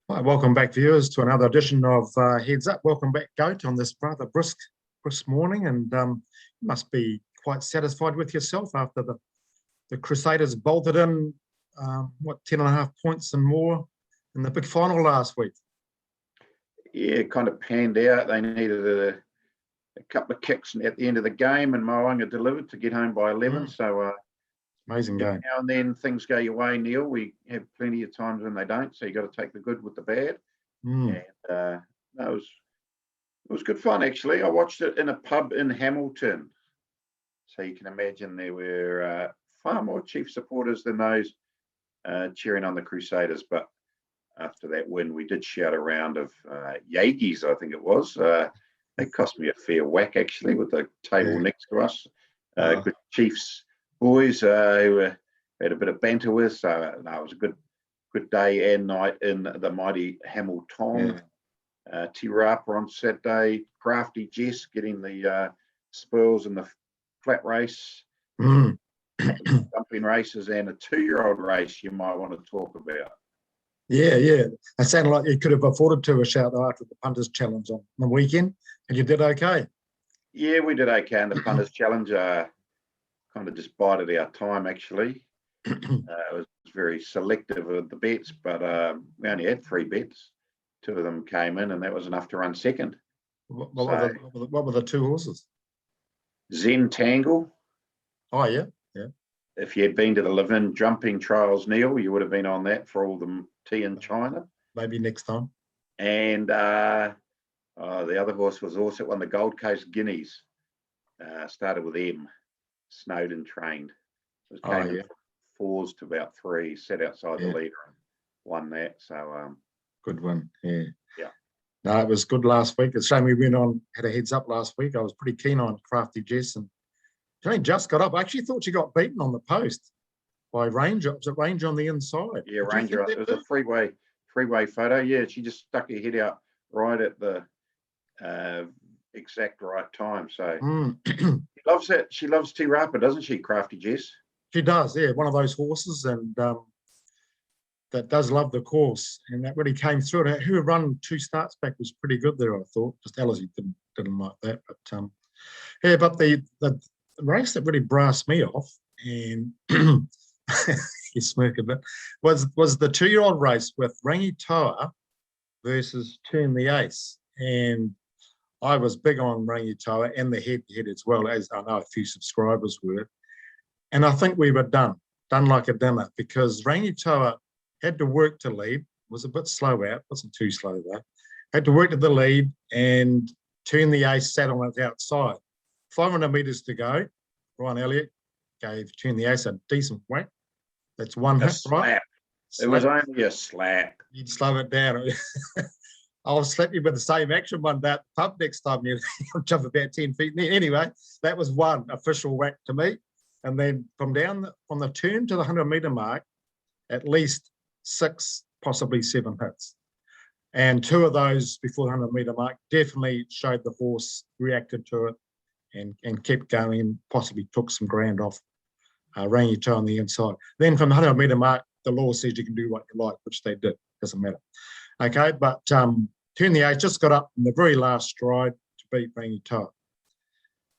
Hi, welcome back, viewers, to another edition of Heads Up. Welcome back, Goat, on this rather brisk morning, and you must be quite satisfied with yourself after the Crusaders bolted in, 10.5 points and more in the big final last week. Yeah, it kind of panned out. They needed a couple of kicks at the end of the game, and Moanga delivered to get home by 11. So amazing game. Now and then things go your way, Neil. We have plenty of times when they don't, so you got to take the good with the bad. And it was good fun, actually. I watched it in a pub in Hamilton, so you can imagine there were far more Chief supporters than those cheering on the Crusaders. But after that win, we did shout a round of Yagies, I think it was. It cost me a fair whack, actually, with the table next to us. Good Chiefs boys who had a bit of banter with. So it was a good day and night in the mighty Hamilton. Tirapa on Saturday. Crafty Jess getting the spoils in the flat race. Jumping races, and a 2-year-old race you might want to talk about. Yeah. It sounded like you could have afforded to a shout after the Punters Challenge on the weekend, and you did okay. Yeah, we did okay in the Punters Challenge. Kind of just bided our time, actually. It was very selective of the bets, but we only had 3 bets. 2 of them came in, and that was enough to run second. What were the 2 horses? Zen Tangle. Oh, yeah. If you had been to the Levin jumping trials, Neil, you would have been on that for all the tea in China. Maybe next time. And the other horse was also won the Gold Coast Guineas. Started with M. Snowden trained. It came in from 4s to about 3. Sat outside the leader and won that. So good one. Yeah. No, it was good last week. It's a shame we had a heads up last week. I was pretty keen on Crafty Jess, and she only just got up. I actually thought she got beaten on the post by Ranger. Was it Ranger on the inside? Yeah, Ranger. It was a freeway photo. Yeah, she just stuck her head out right at the exact right time. So she loves it. She loves Tirapa, doesn't she, Crafty Jess? She does. Yeah, one of those horses, and that does love the course, and that really came through. And her run 2 starts back was pretty good there, I thought. Just Alizé didn't like that, but but the race that really brassed me off, and you smirk a bit, was the 2-year-old race with Rangitoa versus Turn the Ace. And I was big on Rangitoa and the head-to-head as well, as I know a few subscribers were. And I think we were done like a dinner, because Rangitoa had to work to lead, was a bit slow out, wasn't too slow though, had to work to the lead, and Turn the Ace sat on its outside. 500 metres to go. Ryan Elliott gave Turn the Ace a decent whack. That's one hit, right? It was only a slap. You'd slow it down. I'll slap you with the same action one day at the pub next time. You'll jump about 10 feet. Anyway, that was one official whack to me. And then from the turn to the 100-metre mark, at least 6, possibly 7 hits. And 2 of those before the 100-metre mark definitely showed the horse reacted to it and kept going, and possibly took some ground off Rangitoa on the inside. Then from the 100-metre mark, the law says you can do what you like, which they did. Doesn't matter. Okay, but Turn the Ace just got up in the very last stride to beat Rangitoa.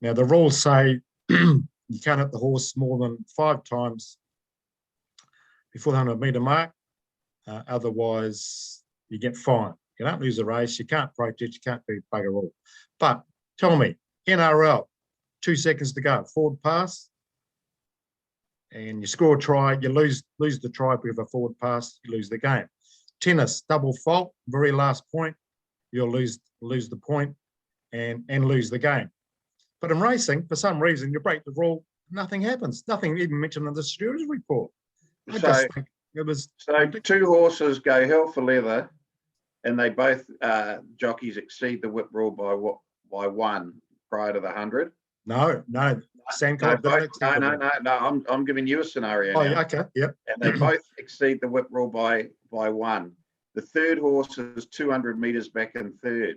Now, the rules say you can't hit the horse more than 5 times before the 100-metre mark. Otherwise, you get fined. You don't lose the race. You can't protest. You can't do bugger all. But tell me, NRL, 2 seconds to go, forward pass, and you score a try, you lose the try with a forward pass, you lose the game. Tennis, double fault, very last point, you'll lose the point and lose the game. But in racing, for some reason, you break the rule, nothing happens. Nothing even mentioned in the stewards report. I just think it was... So 2 horses go hell for leather, and they both jockeys exceed the whip rule by 1 prior to the 100. No. Sandcott No. I'm giving you a scenario. Oh, now. Yeah, okay, yep. And they both exceed the whip rule by 1. The 3rd horse is 200 metres back in 3rd.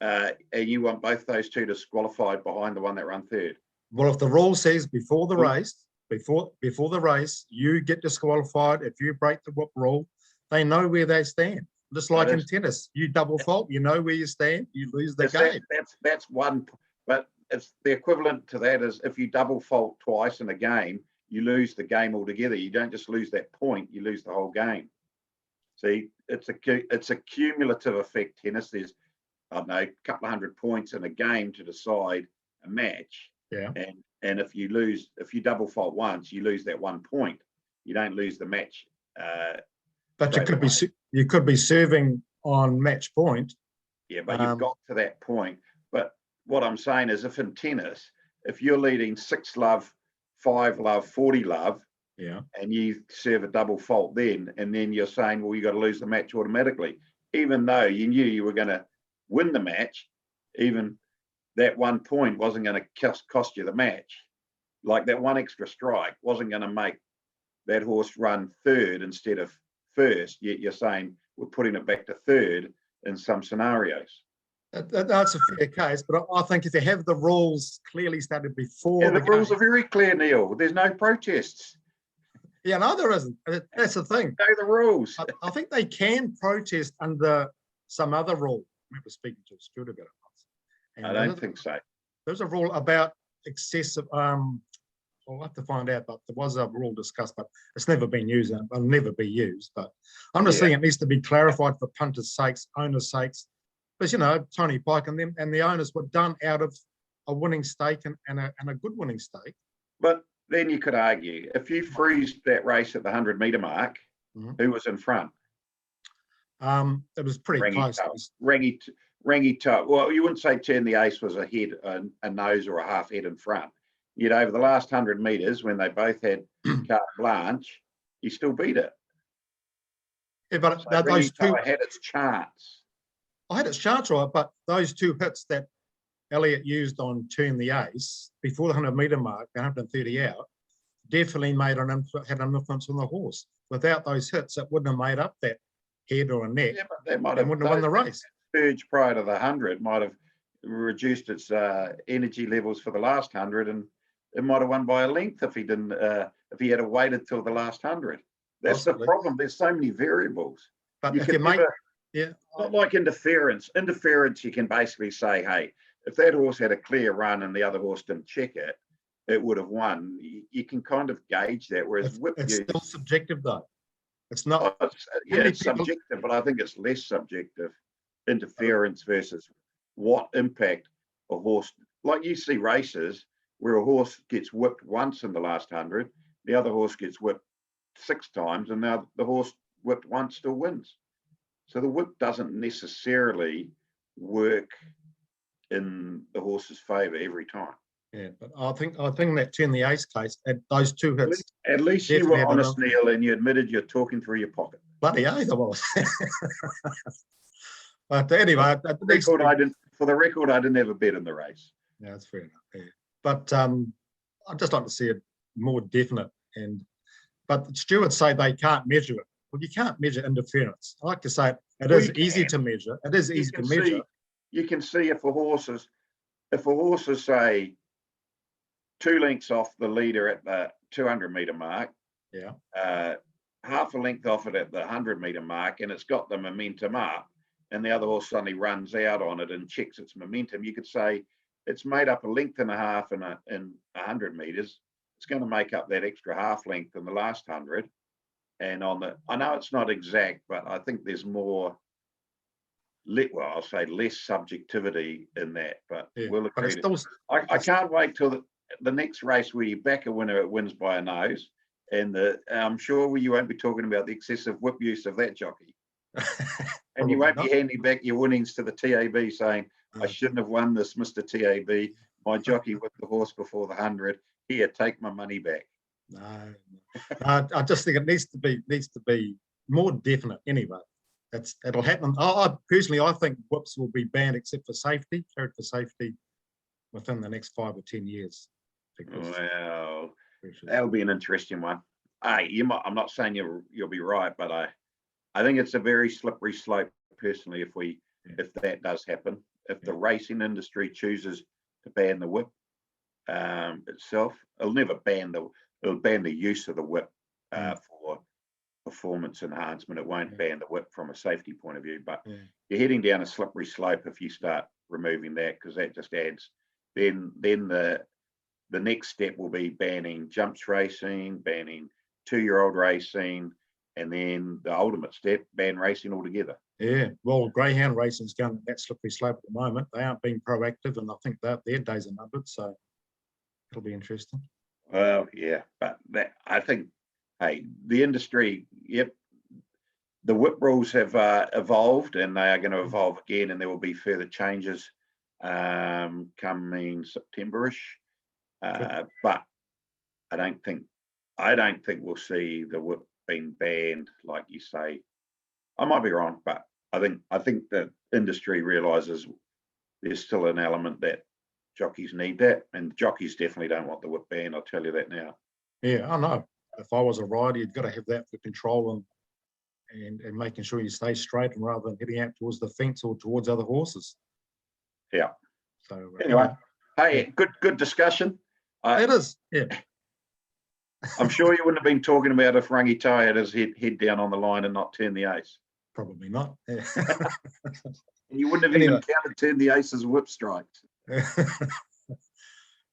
And you want both those 2 disqualified behind the one that ran 3rd. Well, if the rule says before the race, you get disqualified if you break the whip rule, they know where they stand. Just like in is- tennis, you double fault, you know where you stand, you lose the Is that- game. that's one, but it's the equivalent to that is if you double fault twice in a game, you lose the game altogether. You don't just lose that point, you lose the whole game. See, it's a cumulative effect, tennis. There's, I don't know, a couple of hundred points in a game to decide a match. Yeah. And if you double fault once, you lose that 1 point. You don't lose the match. But straight away. you could be serving on match point. Yeah, but you've got to that point. But what I'm saying is, if in tennis, if you're leading 6-love, 5-love, 40-love, Yeah. and you serve a double fault then, and then you're saying, well, you got to lose the match automatically, even though you knew you were going to win the match, even that 1 point wasn't going to cost you the match. Like that one extra strike wasn't going to make that horse run third instead of first. Yet you're saying we're putting it back to third in some scenarios. That's a fair case, but I think if you have the rules clearly stated before Yeah, the rules game, are very clear, Neil. There's no protests. yeah, no, there isn't. That's the thing. Know the rules. I think they can protest under some other rule. I remember speaking to Stuart about it once. And I don't think so. There's a rule about excessive. I'll have to find out, but there was a rule discussed, but it's never been used and will never be used. But I'm just saying it needs to be clarified for punters' sakes, owners' sakes. Because, you know, Tony Pike and them and the owners were done out of a winning stake and a good winning stake. But then you could argue, if you freeze that race at the 100-metre mark, who was in front? It was pretty close. Rangi Top. Well, you wouldn't say Turn the Ace was a head, a nose or a half head in front. Yet over the last 100 metres, when they both had carte blanche, he still beat it. Yeah, but So those two had its chance. I had its chance right, but those two hits that Elliott used on Turn the Ace before the 100-metre mark, 130 out, definitely had an influence on the horse. Without those hits, it wouldn't have made up that head or a neck. Yeah, but they might and wouldn't have won the race. Surge prior to the 100 might have reduced its energy levels for the last 100, and it might have won by a length if he didn't. If he had waited till the last 100. That's possibly the problem. There's so many variables. But if you make, not like interference. Interference, you can basically say, hey, if that horse had a clear run and the other horse didn't check it, it would have won. You can kind of gauge that. Whereas it's still subjective, though. It's not. It's subjective, but I think it's less subjective. Interference versus what impact a horse. Like you see races where a horse gets whipped once in the last 100, the other horse gets whipped 6 times, and now the horse whipped once still wins. So the whip doesn't necessarily work in the horse's favour every time. Yeah, but I think that Turn the Ace case, those two hits. At least you were honest, Neil, and you admitted you're talking through your pocket. Bloody oath I was. But anyway, for the record, I didn't have a bet in the race. Yeah, that's fair enough. Yeah. But I'd just like to see it more definite. But stewards say they can't measure it. Well, you can't measure interference. I like to say it is easy to measure. It is easy to measure. You can see if a horse is say 2 lengths off the leader at the 200-metre mark. Yeah. Half a length off it at the 100-metre mark, and it's got the momentum up, and the other horse suddenly runs out on it and checks its momentum. You could say it's made up a length and a half in 100 metres. It's going to make up that extra half length in the last 100. And I know it's not exact, but I think there's more. I'll say less subjectivity in that, but we'll agree. I can't wait till the next race where you back a winner, it wins by a nose, and I'm sure you won't be talking about the excessive whip use of that jockey, and you won't be handing back your winnings to the TAB saying, "I shouldn't have won this, Mr. TAB. My jockey whipped the horse before the 100. Here, take my money back." No. I just think it needs to be more definite. Anyway. It'll happen. I personally think whips will be banned except for safety, carried for safety, within the next 5 or 10 years. Well, that'll be an interesting one. I'm not saying you'll be right, but I think it's a very slippery slope personally if that does happen. If the racing industry chooses to ban the whip itself, it'll ban the use of the whip for performance enhancement. It won't Yeah. ban the whip from a safety point of view, but Yeah. you're heading down a slippery slope if you start removing that, because that just adds. Then the next step will be banning jumps racing, banning 2-year-old racing, and then the ultimate step, ban racing altogether. Yeah, well, greyhound racing's going that slippery slope at the moment. They aren't being proactive, and I think that their days are numbered. So it'll be interesting. Well, yeah, but I think, hey, the industry, yep, the whip rules have evolved, and they are going to evolve again, and there will be further changes coming Septemberish. But I don't think we'll see the whip being banned, like you say. I might be wrong, but I think the industry realizes there's still an element that jockeys need that, and jockeys definitely don't want the whip banned. I'll tell you that now. Yeah, I know. If I was a rider, you've got to have that for control and making sure you stay straight, and rather than heading out towards the fence or towards other horses. Yeah. So anyway, hey, good discussion. It is. Yeah. I'm sure you wouldn't have been talking about if Rangitoa had his head down on the line and not turn the ace. Probably not. Yeah. And you wouldn't have even counted turn the ace's whip strikes.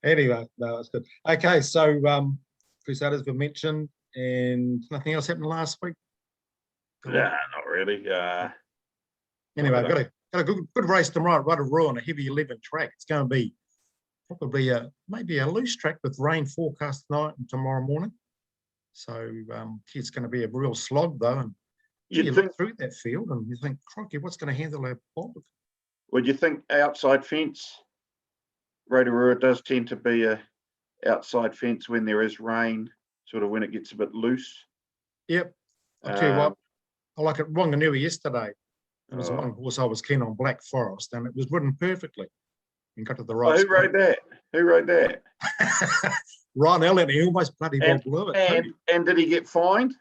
Anyway, no, that's good. Okay, so Crusaders were mentioned, and nothing else happened last week. Nah, not really. Anyway, got a good race tomorrow, Rotorua on a heavy 11 track. It's going to be probably maybe a loose track with rain forecast tonight and tomorrow morning. So it's going to be a real slog though. And you look through that field and you think, crikey, what's going to handle our boulder? Would you think outside fence? Rotorua does tend to be a outside fence when there is rain, sort of when it gets a bit loose. Yep. I'll tell you what, I like it. Wanganui yesterday. There was one horse I was keen on, Black Forest, and it was ridden perfectly and got to the right spot. Who rode that? Ryan Elliott. He almost bloody well blew it. And did he get fined?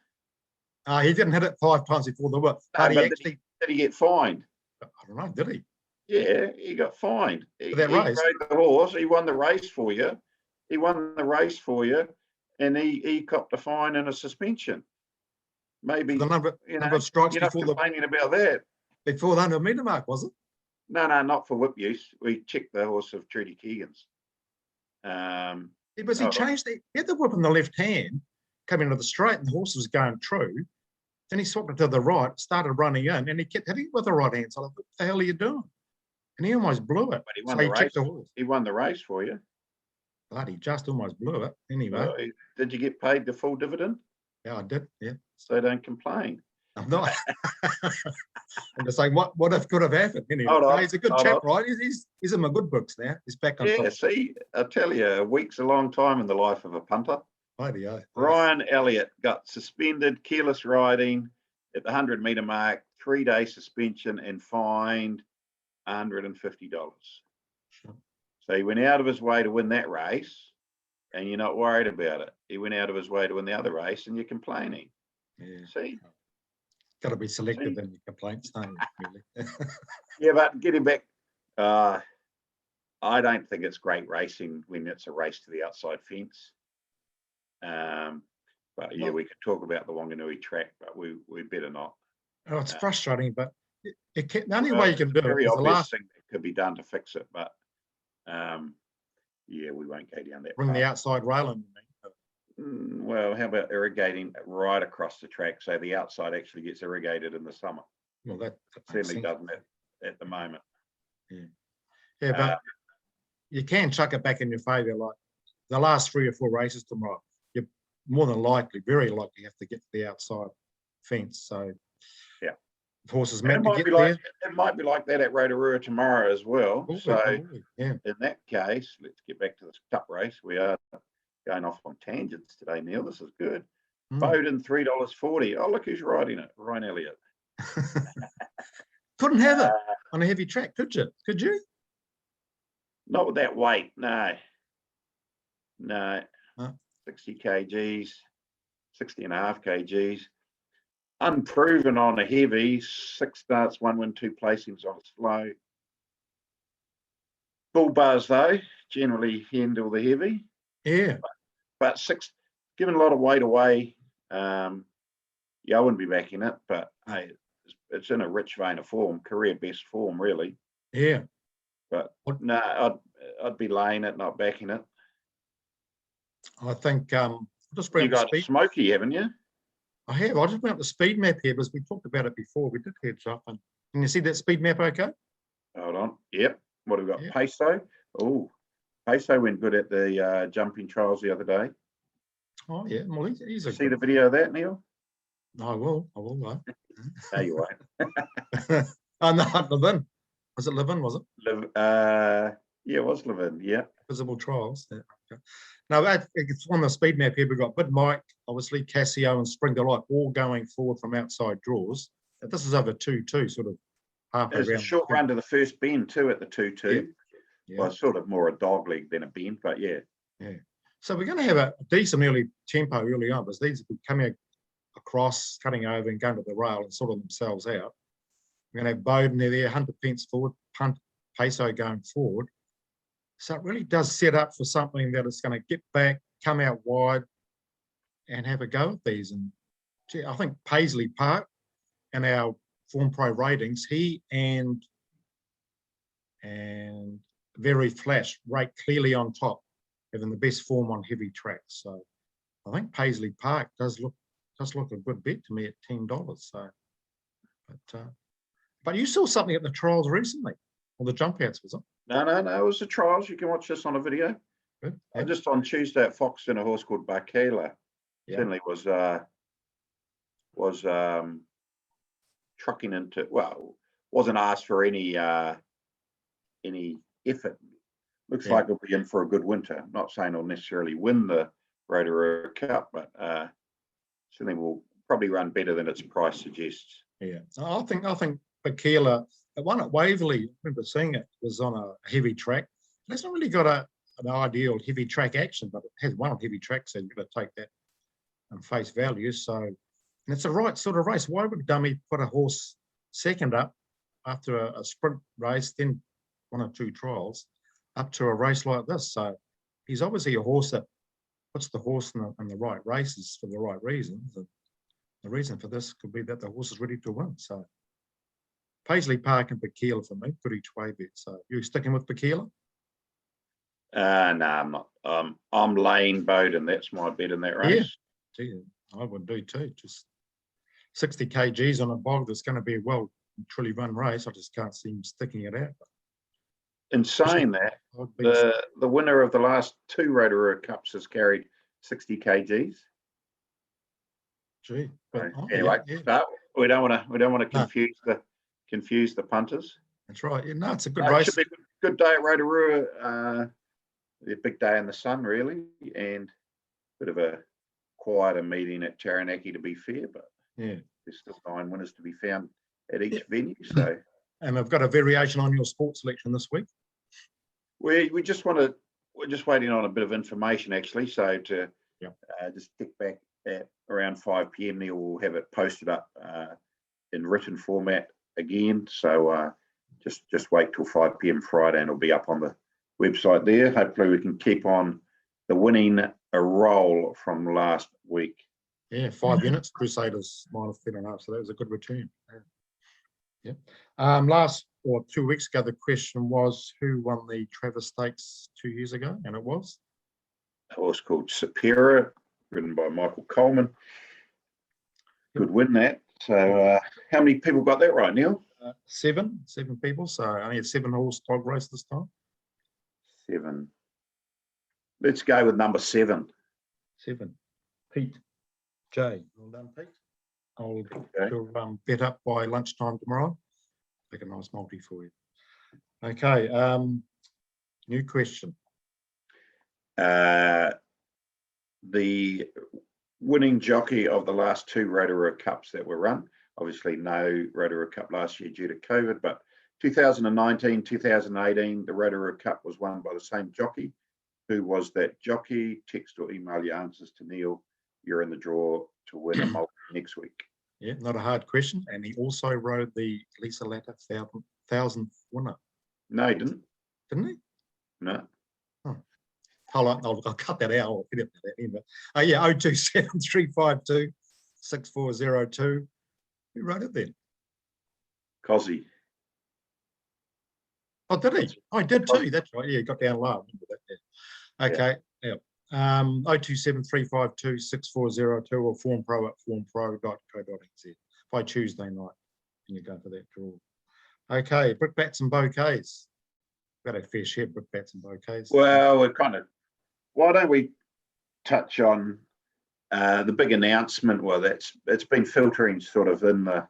He didn't hit it 5 times before the whip. Did he get fined? I don't know, did he? Yeah, he got fined. He race? rode the horse. He won the race for you. And he copped a fine and a suspension. Maybe the number of strikes you're not complaining about that. Before the 100-metre mark, was it? No, not for whip use. We checked the horse of Trudy Keegan's. Because he changed it. He had the whip in the left hand, coming into the straight, and the horse was going true. Then he swapped it to the right, started running in, and he kept hitting it with the right hand. So I thought, what the hell are you doing? And he almost blew it. But he won the race. He won the race for you. Bloody just almost blew it. Anyway. Well, did you get paid the full dividend? Yeah, I did. Yeah. So don't complain. I'm not. I'm just saying, what if could have happened? Anyway, he's a good chap, right? He's in my good books now. He's back on top. Yeah, see, I tell you, a week's a long time in the life of a punter. Righty, yeah. Ryan Elliott got suspended, careless riding at the 100-metre mark, 3-day suspension, and fined $150. Sure. So he went out of his way to win that race, and you're not worried about it. He went out of his way to win the other race, and you're complaining. Yeah. See? Got to be selective in your complaints, don't you, really? Yeah, but getting back, I don't think it's great racing when it's a race to the outside fence. But yeah, we could talk about the Wanganui track, but we better not. Oh, it's frustrating, but the only way you can do it is the last thing that could be done to fix it. But yeah, we won't go down that. Bring the outside rail in. Well, how about irrigating right across the track so the outside actually gets irrigated in the summer? Well, that certainly doesn't at the moment. Yeah, but you can chuck it back in your favour. Like the last 3 or 4 races tomorrow, you're more than likely, very likely, have to get to the outside fence. So yeah, the horses meant to get there. It might be like that at Rotorua tomorrow as well. In that case, let's get back to this cup race. We are going off on tangents today, Neil. This is good. Bowden $3.40. Oh, look who's riding it. Ryan Elliott. Couldn't have it on a heavy track, could you? Could you? Not with that weight, no. 60 kgs, 60 and a half kgs. Unproven on a heavy, 6 starts, 1 win, 2 placings on a slow. Bull bars, though, generally handle the heavy. Yeah. But 6, giving a lot of weight away. yeah, I wouldn't be backing it, but hey, it's in a rich vein of form, career best form, really. Yeah. But no, I'd be laying it, not backing it. I think just You bring up the got speed. Smoky, haven't you? I have. I just bring up the speed map here because we talked about it before. We did heads up. And can you see that speed map okay? Hold on. Yep. What have we got? Yeah. Peso. Oh, Peso went good at the jumping trials the other day. Oh, yeah. Well, he's a See good. the video of that, Neil? I will. Though. No, you won't. Oh, no, Levin. Was it Levin? Was it? Yeah, it was Levin. Yeah. Visible trials. Yeah, okay. Now, it's on the speed map here. We've got Bid Mike, obviously, Casio and Spring Delight all going forward from outside draws. This is over 2-2, sort of halfway There's a around. short run to the first bend too at the 2-2. Yeah. Well, sort of more a dog leg than a bend, but yeah. Yeah. So we're going to have a decent early tempo early on, because these will be coming across, cutting over and going to the rail and sorting themselves out. We're going to have Bowden there, Hunter Pence forward, Punt, Peso going forward. So it really does set up for something that is going to get back, come out wide, and have a go at these. And gee, I think Paisley Park and our Form Pro ratings, he and Very Flash rate clearly on top, having the best form on heavy tracks. So I think Paisley Park does look a good bet to me at $10. So, but you saw something at the trials recently, or the jump outs, was it? No, it was the trials. You can watch this on a video. Good. Yeah. Just on Tuesday at Foxton, a horse called Barkela. Yeah. Certainly was trucking into, well, wasn't asked for any effort. Looks like it'll be in for a good winter. Not saying it'll necessarily win the Rotorua Cup, but certainly will probably run better than its price suggests. Yeah, I think Bakila, the one at Waverley, I remember seeing it, was on a heavy track. It hasn't really got an ideal heavy track action, but it has one on heavy track, so you've got to take that and face value. So, and it's a right sort of race. Why would Dummy put a horse second up after a sprint race, then 1 or 2 trials, up to a race like this? So he's obviously a horse that puts the horse in the right races for the right reasons. And the reason for this could be that the horse is ready to win. So Paisley Park and Bakila for me, good each way bet. So you sticking with Bakila? No, I'm not. I'm laying Bowden. That's my bet in that race. Yeah, gee, I would do too. Just 60 kgs on a bog that's going to be a well truly run race. I just can't see him sticking it out. In saying that, the winner of the last 2 Rotorua Cups has carried 60 kgs. Gee, but, anyway, but we don't want to confuse the punters. That's right. Yeah, no, it's a good race. It should be a good day at Rotorua. A big day in the sun, really, and a bit of a quieter meeting at Taranaki, to be fair. But yeah, there's still 9 winners to be found at each venue. So, and I've got a variation on your sports selection this week. We're just waiting on a bit of information, actually. So to just tick back at around 5 p.m. Neil will have it posted up in written format again. So just wait till 5 p.m. Friday, and it'll be up on the website there. Hopefully we can keep on the winning a roll from last week. Yeah, 5 units, Crusaders -10.5, so that was a good return. Yeah. Last or 2 weeks ago, the question was who won the Travis Stakes 2 years ago, and it was a horse called Superior, ridden by Michael Coleman. Good win that. So how many people got that right, Neil? 7 people. So only a 7-horse dog race this time. 7. Let's go with number 7. 7. Pete J. Well done, Pete. I'll bet up by lunchtime tomorrow. Make a nice multi for you. Okay. New question. The winning jockey of the last 2 Rotorua Cups that were run. Obviously, no Rotorua Cup last year due to COVID, but 2019, 2018, the Rotorua Cup was won by the same jockey. Who was that jockey? Text or email your answers to Neil. You're in the draw to win a multi next week. Yeah, not a hard question. And he also rode the Lisa Latta 1000th winner. No, he didn't. Didn't he? No. Oh. Hold on, I'll cut that out. I'll edit that in. But 027352 6402. Who wrote it then? Cozzy. Oh, did he? I did Cozzy. too. That's right. Yeah, he got down low. I remember that. Yeah. Okay. Yeah. 0273526402 or formpro@formpro.co.nz by Tuesday night. And you go for that draw. Okay, brickbats and bouquets. Got a fair share of brickbats and bouquets. Well, why don't we touch on the big announcement? Well, it's been filtering sort of in the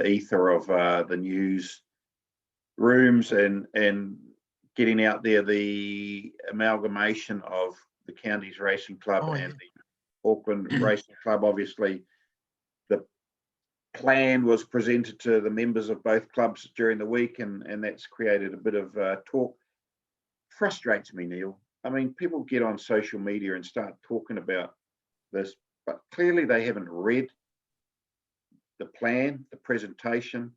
ether of the news rooms and getting out there the amalgamation of the Counties Racing Club and the Auckland Racing Club. Obviously, the plan was presented to the members of both clubs during the week, and that's created a bit of talk. Frustrates me, Neil. I mean, people get on social media and start talking about this, but clearly they haven't read the plan, the presentation,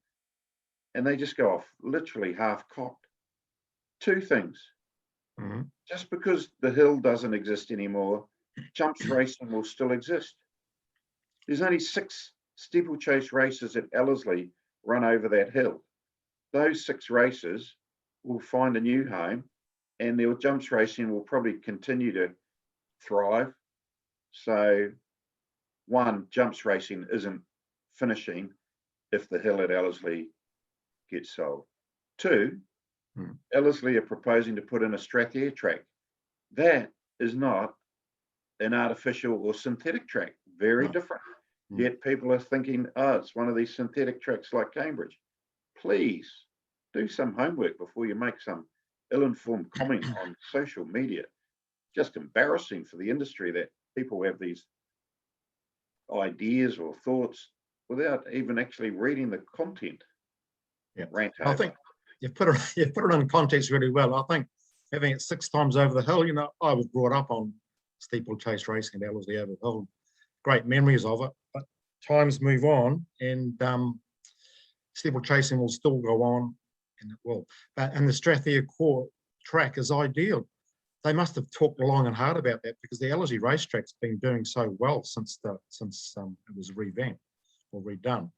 and they just go off literally half-cocked. Two things. Just because the hill doesn't exist anymore, jumps racing will still exist. There's only 6 steeplechase races at Ellerslie run over that hill. Those 6 races will find a new home, and their jumps racing will probably continue to thrive. So, one, jumps racing isn't finishing if the hill at Ellerslie gets sold. 2, Ellerslie are proposing to put in a Strathia track. That is not an artificial or synthetic track. Very different. Yet people are thinking, oh, it's one of these synthetic tracks like Cambridge. Please do some homework before you make some ill-informed comment on social media. Just embarrassing for the industry that people have these ideas or thoughts without even actually reading the content. Yeah, I think you've put it in context really well. I think having it 6 times over the hill, I was brought up on steeplechase racing at Ellerslie over the hill. Great memories of it, but times move on, and steeplechasing will still go on, and it will. And the Strathia core track is ideal. They must have talked long and hard about that, because the Ellerslie racetrack's been doing so well since it was revamped or redone.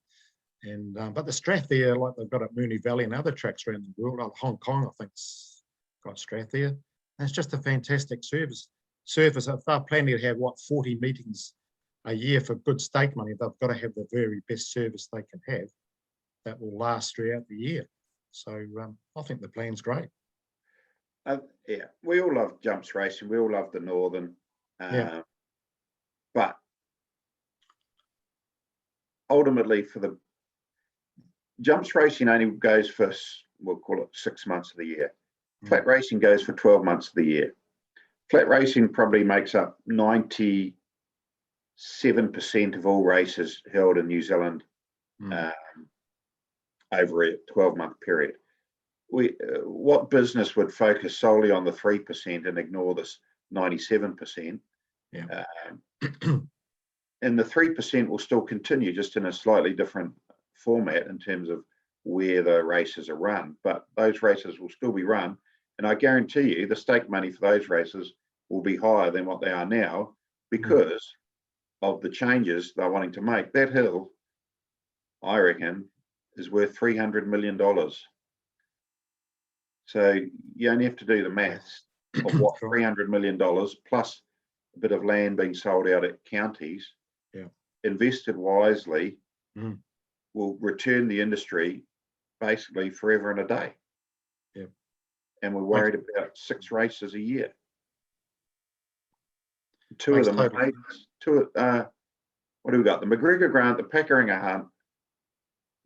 And but the Strathia, like they've got at Moonee Valley and other tracks around the world, Hong Kong, I think's got Strathia. And it's just a fantastic surface. If they're planning to have 40 meetings a year for good stake money, they've got to have the very best service they can have that will last throughout the year. So I think the plan's great. Yeah, we all love jumps racing. We all love the Northern. But ultimately, for the jumps racing only goes for, we'll call it 6 months of the year. Flat racing goes for 12 months of the year. Flat racing probably makes up 97% of all races held in New Zealand over a 12-month period. What business would focus solely on the 3% and ignore this 97%? Yeah. And the 3% will still continue, just in a slightly different format in terms of where the races are run. But those races will still be run, and I guarantee you the stake money for those races will be higher than what they are now, because of the changes they're wanting to make. That hill, I reckon, is worth $300 million. So you only have to do the maths of what $300 million plus a bit of land being sold out at counties, invested wisely, will return the industry basically forever and a day. And we're worried about 6 races a year. 2 of them are maidens. What do we got? The McGregor Grant, the Packeringa Hunt,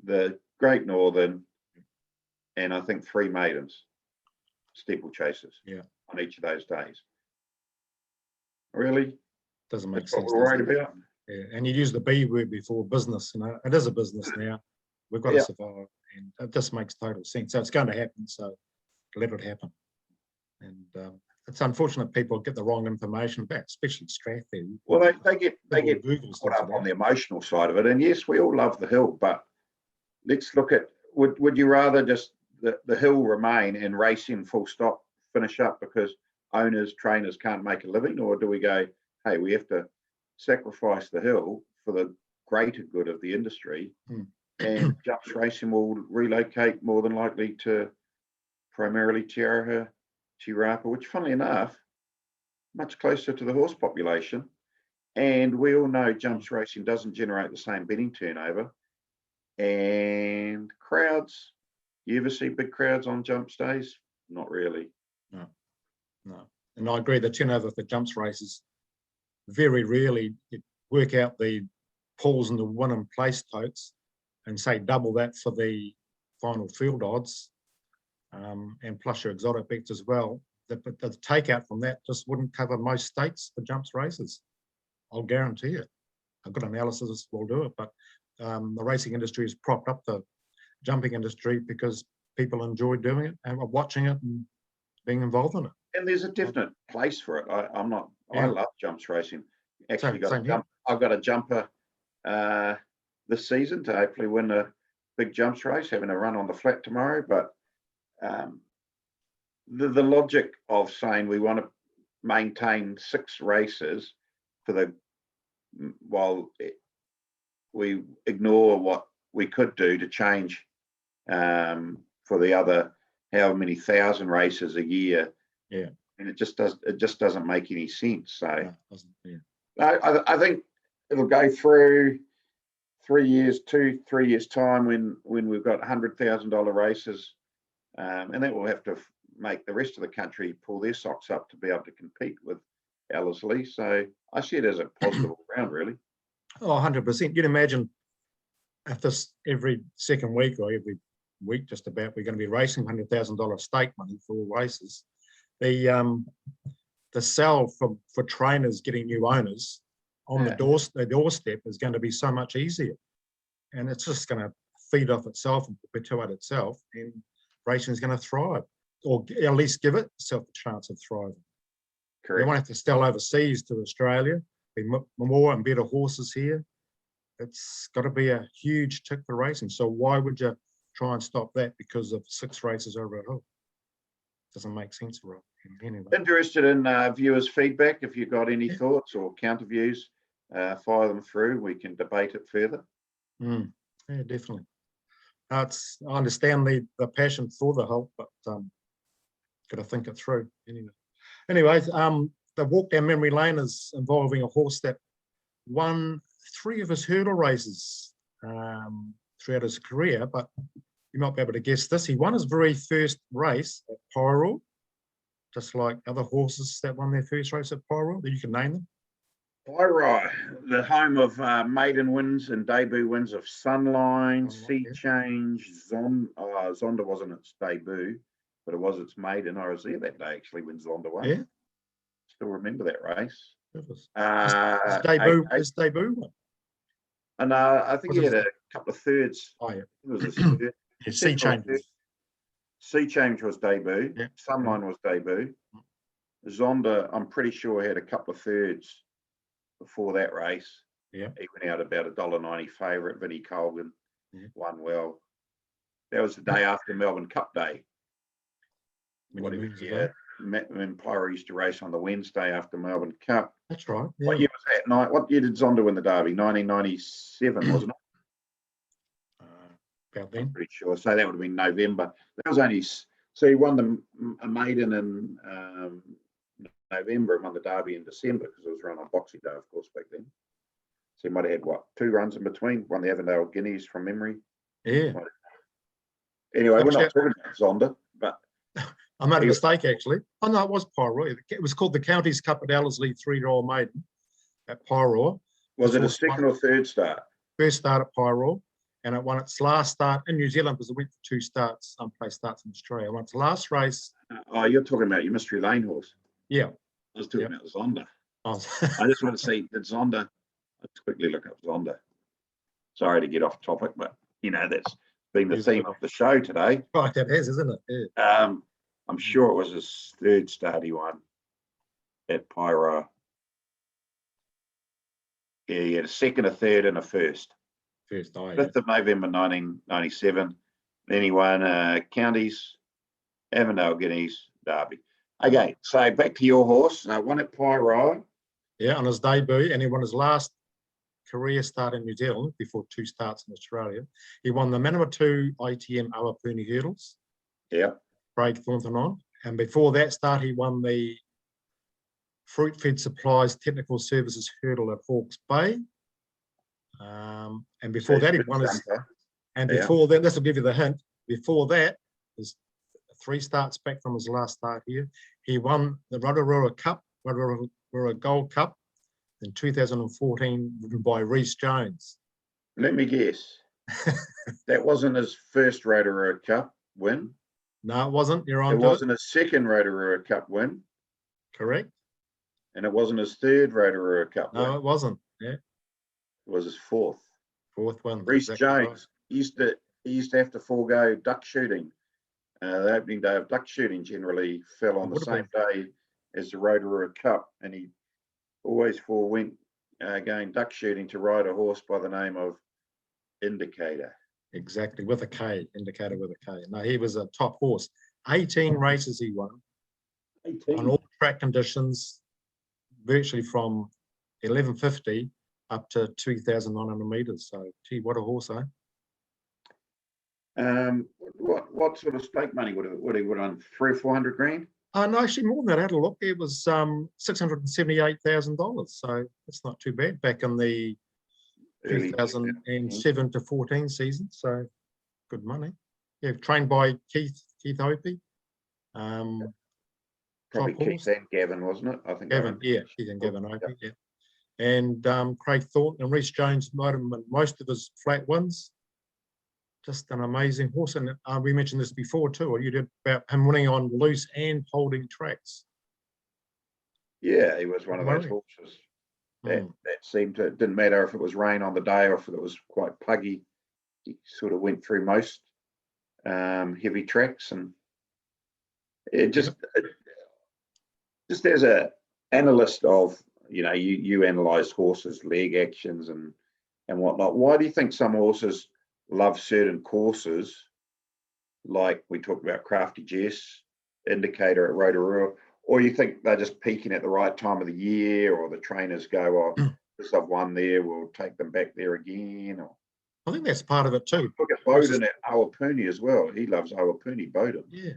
the Great Northern, and I think 3 maidens, steeplechasers, on each of those days. Really? Doesn't make That's sense. what we're worried about. Yeah, and you used the B word before, business. It is a business now. We've got to survive, and it just makes total sense. So it's going to happen. So let it happen. And it's unfortunate people get the wrong information about, especially Strathia. Well, they get caught up on the emotional side of it. And yes, we all love the hill, but let's look at, would you rather just the hill remain and racing full stop, finish up because owners, trainers can't make a living? Or do we go, hey, we have to sacrifice the hill for the greater good of the industry. Mm. And jumps racing will relocate more than likely to primarily Te Rapa, which, funnily enough, much closer to the horse population. And we all know jumps racing doesn't generate the same betting turnover. And crowds, you ever see big crowds on jumps days? Not really. No. And I agree, the turnover for jumps races very rarely work out the pulls and the win and place totes and say double that for the final field odds, and plus your exotic bets as well. The takeout from that just wouldn't cover most stakes for jumps races. I'll guarantee it. A good analysis will do it, but the racing industry has propped up the jumping industry because people enjoy doing it and watching it and being involved in it. And there's a definite place for it. I love jumps racing. Actually, I've got a jumper this season to hopefully win a big jumps race, having a run on the flat tomorrow. But the logic of saying we want to maintain 6 races while we ignore what we could do to change for the other however many thousand races a year. Yeah. And it just doesn't make any sense. So No, it doesn't, yeah. I think it'll go through 3 years, 2-3 years time when we've got $100,000 races, and that will have to make the rest of the country pull their socks up to be able to compete with Ellerslie. So I see it as a positive round, really. Oh, 100%. You'd imagine if this every second week or every week just about we're going to be racing $100,000 stake money for all races. The sell for trainers getting new owners on the doorstep is going to be so much easier, and it's just going to feed off itself and perpetuate itself, and racing is going to thrive, or at least give itself a chance of thriving. Correct. They won't have to sell overseas to Australia. Be more and better horses here. It's got to be a huge tick for racing. So why would you try and stop that because of 6 races over at Hull? Doesn't make sense, Rob. Anyway. Interested in viewers' feedback. If you've got any thoughts or counter views, fire them through. We can debate it further. Yeah, definitely. I understand the passion for the Hull, but got to think it through. Anyway, the walk down memory lane is involving a horse that won 3 of his hurdle races throughout his career, but you might be able to guess this. He won his very first race at Poirot, just like other horses that won their first race at Poirot, that you can name them. Poirot, the home of maiden wins and debut wins of Sunline, Sea Change, Zonda wasn't its debut, but it was its maiden. I was there that day actually when Zonda won. Yeah. Still remember that race. It was. His debut one. And I think he had a couple of thirds. Oh, yeah. It was his third. Sea Change. Sea Change was debut. Yeah. Sunline was debut. Zonda, I'm pretty sure, had a couple of thirds before that race. Yeah. He went out about $1.90 favourite. Vinnie Colgan won well. That was the day after Melbourne Cup Day. When Poirot used to race on the Wednesday after Melbourne Cup. That's right. Yeah. What year was that night? What year did Zonda win the Derby? 1997, wasn't it? About then. I'm pretty sure. So that would have been November. That was only so he won a maiden in November and won the Derby in December because it was run on Boxing Day, of course, back then. So he might have had 2 runs in between. Won the Avondale Guineas from memory. Yeah. Anyway, we're not talking about Zonda, but I made a mistake actually. Oh no, it was Poirot. It was called the Counties Cup at Ellerslie 3-year-old maiden at Poirot. Was it a second or third start? First start at Poirot, and it won its last start in New Zealand because it went for 2 starts, unplaced starts in Australia. It won its last race. Oh, you're talking about your Mystery Lane horse. Yeah. I was talking about Zonda. Oh. I just want to see, did Zonda, let's quickly look up Zonda. Sorry to get off topic, but that's been the theme of the show today. Right, that has, isn't it? Yeah. I'm sure it was his third start he won at Poirot. Yeah, he had a second, a third, and a first. 5th of November 1997. Then he won Counties, Avondale Guineas, Derby. Okay, so back to your horse. Won at Poirot. Yeah, on his debut, and he won his last career start in New Zealand before 2 starts in Australia. He won the Manawatu ITM Awapuni Hurdles. Yeah. Craig Thornton on. And before that start, he won the Fruitfed Supplies Technical Services Hurdle at Hawke's Bay. And before that, he won his. And before that, this will give you the hint. Before that, there's 3 starts back from his last start here. He won the Rotorua Cup, Rotorua Gold Cup in 2014, written by Rhys Jones. Let me guess. That wasn't his first Rotorua Cup win. No, it wasn't. You're on. It wasn't his second Rotorua Cup win. Correct. And it wasn't his third Rotorua Cup win. No, it wasn't. Yeah. It was his fourth. Fourth one. Rhys exactly Jones right. he used to have to forego duck shooting. The opening day of duck shooting generally fell on the same day as the Rotorua Cup, and he always forewent going duck shooting to ride a horse by the name of Indicator. Exactly, with a K, Indicator with a K. No, he was a top horse. 18 races he won 18. on all track conditions, virtually from 1150 up to 2,900 meters. So, gee, what a horse, eh? What sort of stake money would he won? 300 or 400 grand? No, actually more than that. I had a look. It was $678,000. So that's not too bad back in the early 2007 to 14 season. So good money. Yeah, trained by Keith Opie. Probably Keith and Gavin, wasn't it? I think Gavin, yeah, Keith and Gavin Opie, yeah. And Craig Thornton and Rhys Jones rode him in most of his flat wins. Just an amazing horse. And we mentioned this before too, or you did, about him winning on loose and holding tracks. Yeah, he was one of those horses that seemed to, it didn't matter if it was rain on the day or if it was quite puggy. He sort of went through most heavy tracks, and it just as a analyst of, you analyze horses' leg actions and whatnot. Why do you think some horses love certain courses, like we talked about Crafty Jess, Indicator at Rotorua, or you think they're just peaking at the right time of the year, or the trainers go, oh, because I've won there, we'll take them back there again? Or I think that's part of it too. Look at Bowden at Awapuni as well. He loves Awapuni, Bowden. Yeah,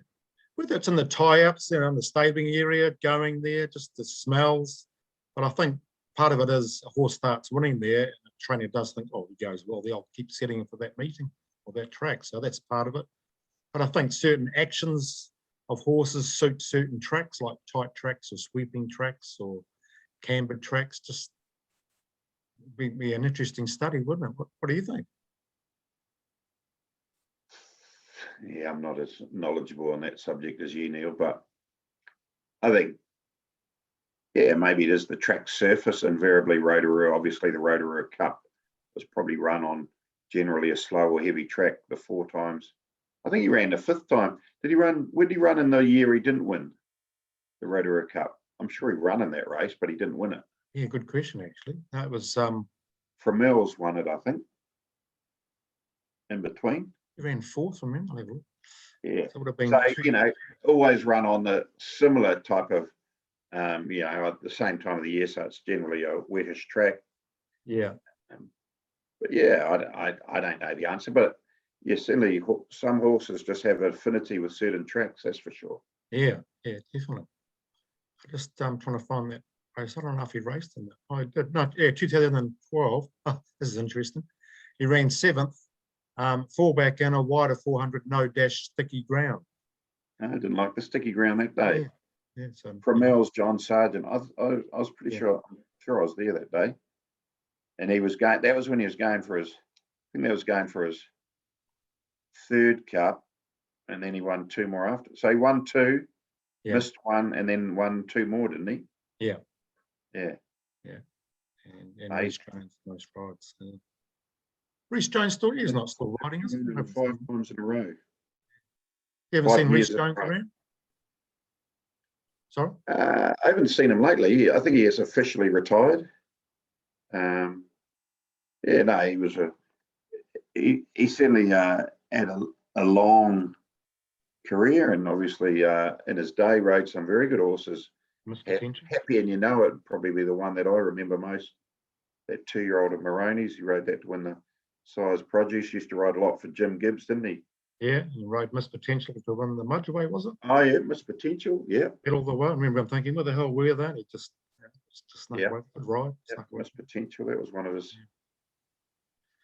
whether it's in the tie-ups, in the stabling area, going there, just the smells. But I think part of it is a horse starts winning there, and the trainer does think, oh, he goes, well, they'll keep setting him for that meeting or that track. So that's part of it. But I think certain actions of horses suit certain tracks, like tight tracks or sweeping tracks or cambered tracks. Just be an interesting study, wouldn't it? What do you think? Yeah, I'm not as knowledgeable on that subject as you, Neil, but I think, yeah, maybe it is the track surface. Invariably, Rotorua, obviously the Rotorua Cup was probably run on generally a slow or heavy track the 4 times. I think he ran the 5th time. Would he run in the year he didn't win the Rotorua Cup? I'm sure he ran in that race, but he didn't win it. Yeah, good question, actually. That was Framels won it, I think, in between. He ran 4th from him, level. Yeah. So, it would have been always run on the similar type of, at the same time of the year, so it's generally a wettish track. Yeah. But yeah, I don't know the answer, but yeah, certainly some horses just have affinity with certain tracks, that's for sure. Yeah, definitely. I just trying to find that race. I don't know if he raced in that. Oh, he did not. Yeah, 2012. Oh, this is interesting. He ran 7th, fallback in a wider 400, no dash, sticky ground. I didn't like the sticky ground that day. Yeah. So Framels, John Sargent. I was pretty sure. I'm sure I was there that day, and he was going. That was when he was going for his. I think that was going for his 3rd cup, and then he won 2 more after. So he won 2, missed 1, and then won 2 more, didn't he? Yeah. And Rhys Jones, most rides. Rhys Jones is not still riding, is it? 5 times in a row. You ever seen Rhys Jones around? Sorry? I haven't seen him lately. I think he has officially retired. He was he certainly had a long career, and obviously in his day rode some very good horses. Happy and You Know It would probably be the one that I remember most. that 2-year-old at Moroney's. He rode that to win the Size Produce. Used to ride a lot for Jim Gibbs, didn't he? Yeah, and rode Miss Potential to win the Mudgeway, was it? Oh yeah, Miss Potential. Yeah, Get all the way. I remember I'm thinking, where the hell were they? He just snuck Yeah. away. Good ride. yeah, Snuck away. Miss Potential. That was one of his.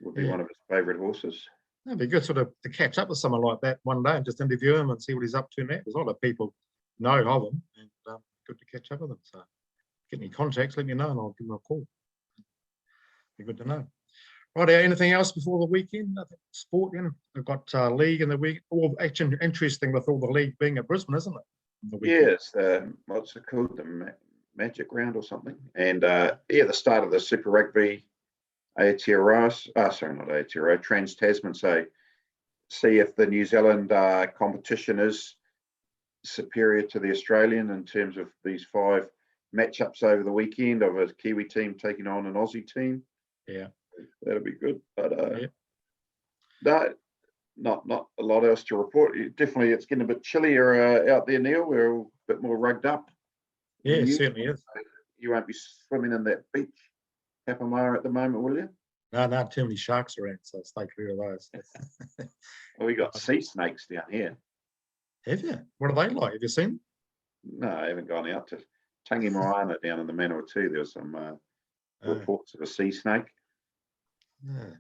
Would be Yeah. one of his favourite horses. It'd be good sort of to catch up with someone like that one day and just interview him and see what he's up to now. There's a lot of people know of him, and good to catch up with him. So get any contacts, let me know, and I'll give him a call. Be good to know. Right, anything else before the weekend? I think sport, you know, we've got league in the week. All actually interesting with all the league being at Brisbane, isn't it? On the weekend. Yes, what's it called? The Magic Round or something. And the start of the Super Rugby Aotearoa, sorry, not Aotearoa, Trans-Tasman. So see if the New Zealand competition is superior to the Australian in terms of these 5 matchups over the weekend of a Kiwi team taking on an Aussie team. Yeah. That'll be good. But Yeah. no, not a lot else to report. Definitely, it's getting a bit chillier out there, Neil. We're all a bit more rugged up. Yeah, it You- certainly is. You won't be swimming in that beach, Papamoa, at the moment, will you? No, too many sharks around, so stay clear of those. Well, we got sea snakes down here. Have you? What are they like? Have you seen them? No, I haven't gone out to Tangi Moana down in the Manawatu. There was some reports of a sea snake. Yeah.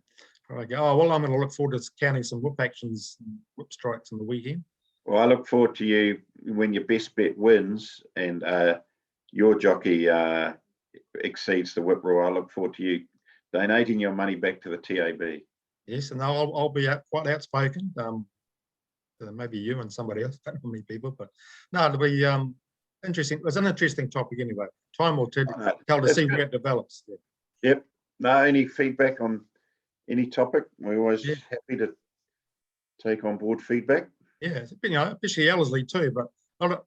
Right, oh, well, I'm going to look forward to counting some whip actions, and whip strikes in the weekend. Well, I look forward to you when your best bet wins and your jockey exceeds the whip rule. I look forward to you donating your money back to the TAB. Yes, and I'll be quite outspoken. Maybe you and somebody else, don't know many people, but no, it'll be interesting. It's an interesting topic anyway. Time will tell to that's see good. where it develops. Yeah. Yep. No, any feedback on any topic? We're always Yeah. happy to take on board feedback. Yeah, you know, especially Ellerslie too, but a lot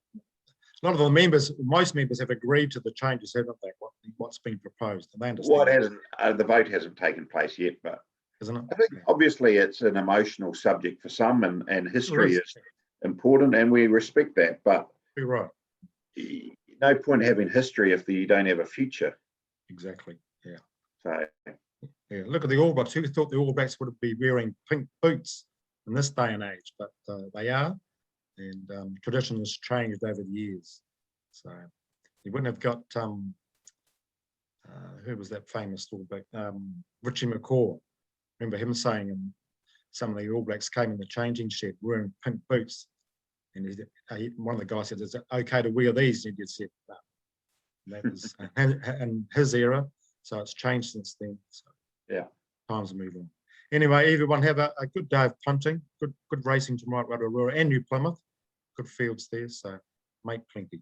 of the members, most members have agreed to the changes, haven't they? What's been proposed, and they understand. What hasn't the vote hasn't taken place yet, but isn't it? I think obviously it's an emotional subject for some, and history is important, and we respect that. But You're right. no point having history if you don't have a future. Exactly. Yeah. So yeah, look at the All Blacks. Who thought the All Blacks would be wearing pink boots in this day and age? But they are, and tradition has changed over the years. So you wouldn't have got who was that famous All Black? Richie McCaw. Remember him saying, some of the All Blacks came in the changing shed wearing pink boots, and one of the guys said, "Is it okay to wear these?" And he just said, "No." And that was in his era. So it's changed since then. So yeah, times are moving on. Anyway, everyone have a good day of punting. Good racing tomorrow at Rotorua and New Plymouth. Good fields there. So make plenty.